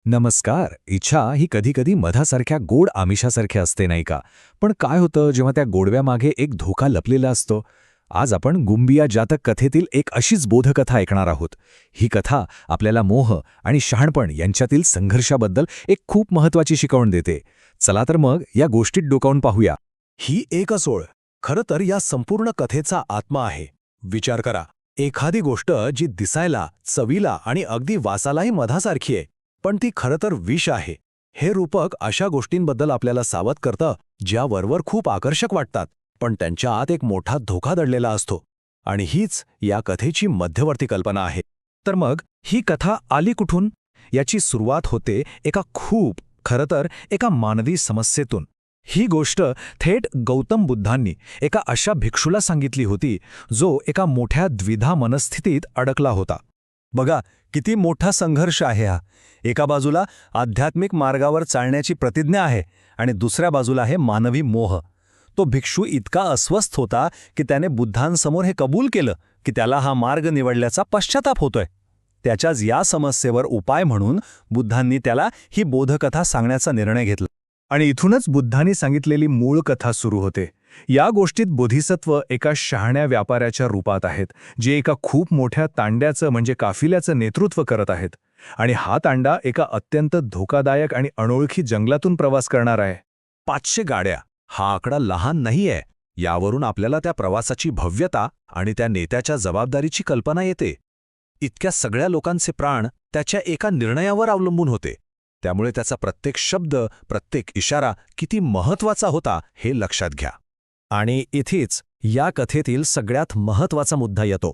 नमस्कार. इच्छा ही कधीकधी मधासारख्या गोड आमिषासारखी असते नाही का? पण काय होतं जेव्हा त्या गोडव्यामागे एक धोका लपलेला असतो? आज आपण गुंबिया जातक कथेतील एक अशीच बोधकथा ऐकणार आहोत. ही कथा आपल्याला मोह आणि शहाणपण यांच्यातील संघर्षाबद्दल एक खूप महत्त्वाची शिकवण देते. चला तर मग या गोष्टीत डोकावून पाहूया. ही एकच ओळ खरं तर या संपूर्ण कथेचा आत्मा आहे. विचार करा, एखादी गोष्ट जी दिसायला, चवीला आणि अगदी वासालाही मधासारखी आहे, पण ती खरं तर विष आहे. हे रूपक अशा गोष्टींबद्दल आपल्याला सावध करतं ज्या वरवर खूप आकर्षक वाटतात, पण त्यांच्या आत एक मोठा धोका दडलेला असतो. आणि हीच या कथेची मध्यवर्ती कल्पना आहे. तर मग ही कथा आली कुठून? याची सुरुवात होते खरं तर एका मानवी समस्येतून. ही गोष्ट थेट गौतम बुद्धांनी एका अशा भिक्षूला सांगितली होती जो एका मोठ्या द्विधा मनस्थितीत अडकला होता. बघा, किती मोठा संघर्ष आहे हा. एका बाजूला आध्यात्मिक मार्गावर चालण्याची प्रतिज्ञा आहे आणि दुसऱ्या बाजूला आहे मानवी मोह. तो भिक्षू इतका अस्वस्थ होता की त्याने बुद्धांसमोर हे कबूल केलं की त्याला हा मार्ग निवडल्याचा पश्चाताप होतोय. त्याच्याच या समस्येवर उपाय म्हणून बुद्धांनी त्याला ही बोधकथा सांगण्याचा निर्णय घेतला. आणि इथूनच बुद्धांनी सांगितलेली मूळ कथा सुरू होते. या गोष्टीत बोधिसत्व एका शहाण्या व्यापाऱ्याच्या रूपात आहेत, जे एका खूप मोठ्या तांड्याचं म्हणजे काफिल्याचं नेतृत्व करत आहेत. आणि हा तांडा एका अत्यंत धोकादायक आणि अनोळखी जंगलातून प्रवास करणार आहे. 500 गाड्या हा आकडा लहान नाहीये. यावरून आपल्याला त्या प्रवासाची भव्यता आणि त्या नेत्याच्या जबाबदारीची कल्पना येते. इतक्या सगळ्या लोकांचे प्राण त्याच्या एका निर्णयावर अवलंबून होते. त्यामुळे त्याचा प्रत्येक शब्द, प्रत्येक इशारा किती महत्त्वाचा होता हे लक्षात घ्या. आणि इथेच या कथेतील सगळ्यात महत्त्वाचा मुद्दा येतो.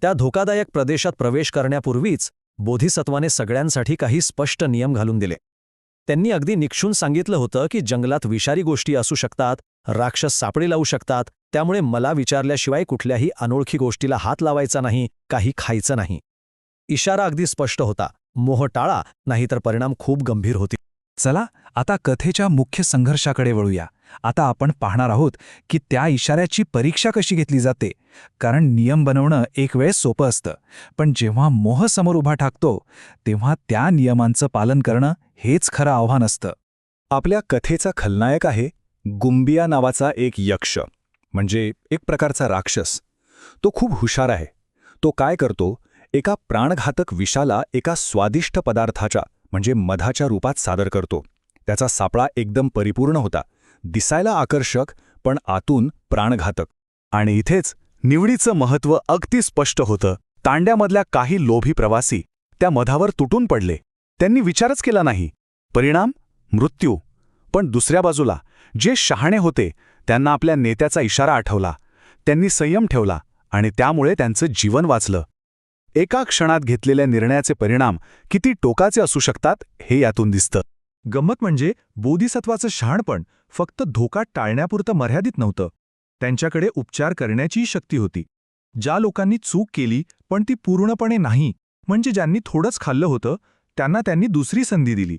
त्या धोकादायक प्रदेशात प्रवेश करण्यापूर्वीच बोधिसत्वाने सगळ्यांसाठी काही स्पष्ट नियम घालून दिले. त्यांनी अगदी निक्षून सांगितलं होतं की जंगलात विषारी गोष्टी असू शकतात, राक्षस सापडी लावू शकतात, त्यामुळे मला विचारल्याशिवाय कुठल्याही अनोळखी गोष्टीला हात लावायचा नाही, काही खायचं नाही. इशारा अगदी स्पष्ट होता, मोह टाळा, नाहीतर परिणाम खूप गंभीर होतील. चला आता कथेच्या मुख्य संघर्षाकडे वळूया. आता आपण पाहणार आहोत की त्या इशाऱ्याची परीक्षा कशी घेतली जाते. कारण नियम बनवणं एक वेळेस सोपं असतं, पण जेव्हा मोह समोर उभा ठाकतो तेव्हा त्या नियमांचं पालन करणं हेच खरं आव्हान असतं. आपल्या कथेचा खलनायक आहे गुंबिया नावाचा एक यक्ष, म्हणजे एक प्रकारचा राक्षस. तो खूप हुशार आहे. तो काय करतो, एका प्राणघातक विषाला एका स्वादिष्ट पदार्थाच्या म्हणजे मधाच्या रूपात सादर करतो. त्याचा सापळा एकदम परिपूर्ण होता, दिसायला आकर्षक पण आतून प्राणघातक. आणि इथेच निवडीचं महत्त्व अगदी स्पष्ट होतं. तांड्यामधल्या काही लोभी प्रवासी त्या मधावर तुटून पडले. त्यांनी विचारच केला नाही. परिणाम मृत्यू. पण दुसऱ्या बाजूला जे शहाणे होते त्यांना आपल्या नेत्याचा इशारा आठवला. त्यांनी संयम ठेवला आणि त्यामुळे त्यांचं जीवन वाचलं. एका क्षणात घेतलेल्या निर्णयाचे परिणाम किती टोकाचे असू शकतात हे यातून दिसतं. गंमत म्हणजे बोधिसत्वाचं शहाणपण फक्त धोका टाळण्यापुरतं मर्यादित नव्हतं. त्यांच्याकडे उपचार करण्याचीही शक्ती होती. ज्या लोकांनी चूक केली पण ती पूर्णपणे नाही, म्हणजे ज्यांनी थोडंच खाल्लं होतं, त्यांना त्यांनी दुसरी संधी दिली.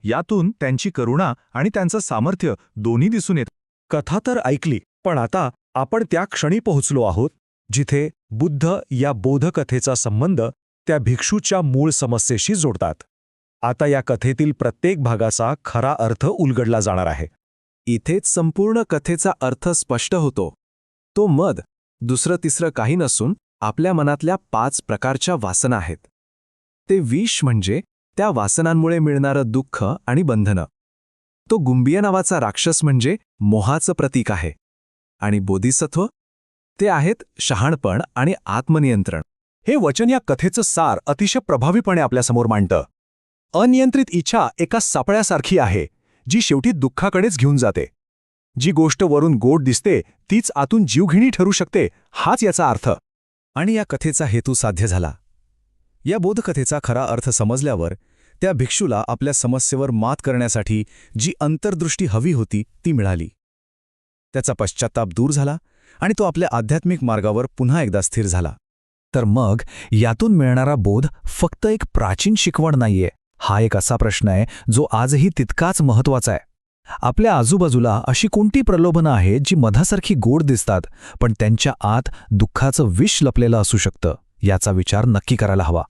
यातून त्यांची करुणा आणि त्यांचं सामर्थ्य दोन्ही दिसून येत. कथा तर ऐकली, पण आता आपण त्या क्षणी पोहोचलो आहोत जिथे बुद्ध या बोधकथेचा संबंध त्या भिक्षूच्या मूळ समस्येशी जोडतात. आता या कथेतील प्रत्येक भागाचा खरा अर्थ उलगडला जाणार आहे. इथेच संपूर्ण कथेचा अर्थ स्पष्ट होतो. तो मध दुसरं तिसरं काही नसून आपल्या मनातल्या 5 प्रकारच्या वासना आहेत. ते विष म्हणजे त्या वासनांमुळे मिळणारं दुःख आणि बंधनं. तो गुंबिया नावाचा राक्षस म्हणजे मोहाचं प्रतीक आहे. आणि बोधिसत्व ते आहेत शहाणपण आणि आत्मनियंत्रण. हे वचन या कथेचं सार अतिशय प्रभावीपणे आपल्यासमोर मांडतं. अनियंत्रित इच्छा एका सापळ्यासारखी आहे, जी शेवटी दुःखाकडेच घेऊन जाते. जी गोष्ट वरून गोड दिसते तीच आतून जीवघेणी ठरू शकते, हाच याचा अर्थ. आणि या कथेचा हेतू साध्य झाला. या बोधकथेचा खरा अर्थ समजल्यावर त्या भिक्षूला आपल्या समस्येवर मात करण्यासाठी जी अंतर्दृष्टी हवी होती ती मिळाली. त्याचा पश्चात्ताप दूर झाला आणि तो आपल्या आध्यात्मिक मार्गावर पुन्हा एकदा स्थिर झाला. तर मग यातून मिळणारा बोध फक्त एक प्राचीन शिकवण नाहीये. हा एक असा प्रश्न आहे जो आजही तितकाच महत्त्वाचा आहे. आपल्या आजूबाजूला अशी कोणती प्रलोभनं आहेत जी मधासारखी गोड दिसतात, पण त्यांच्या आत दुःखाचं विष लपलेलं असू शकतं? याचा विचार नक्की करायला हवा.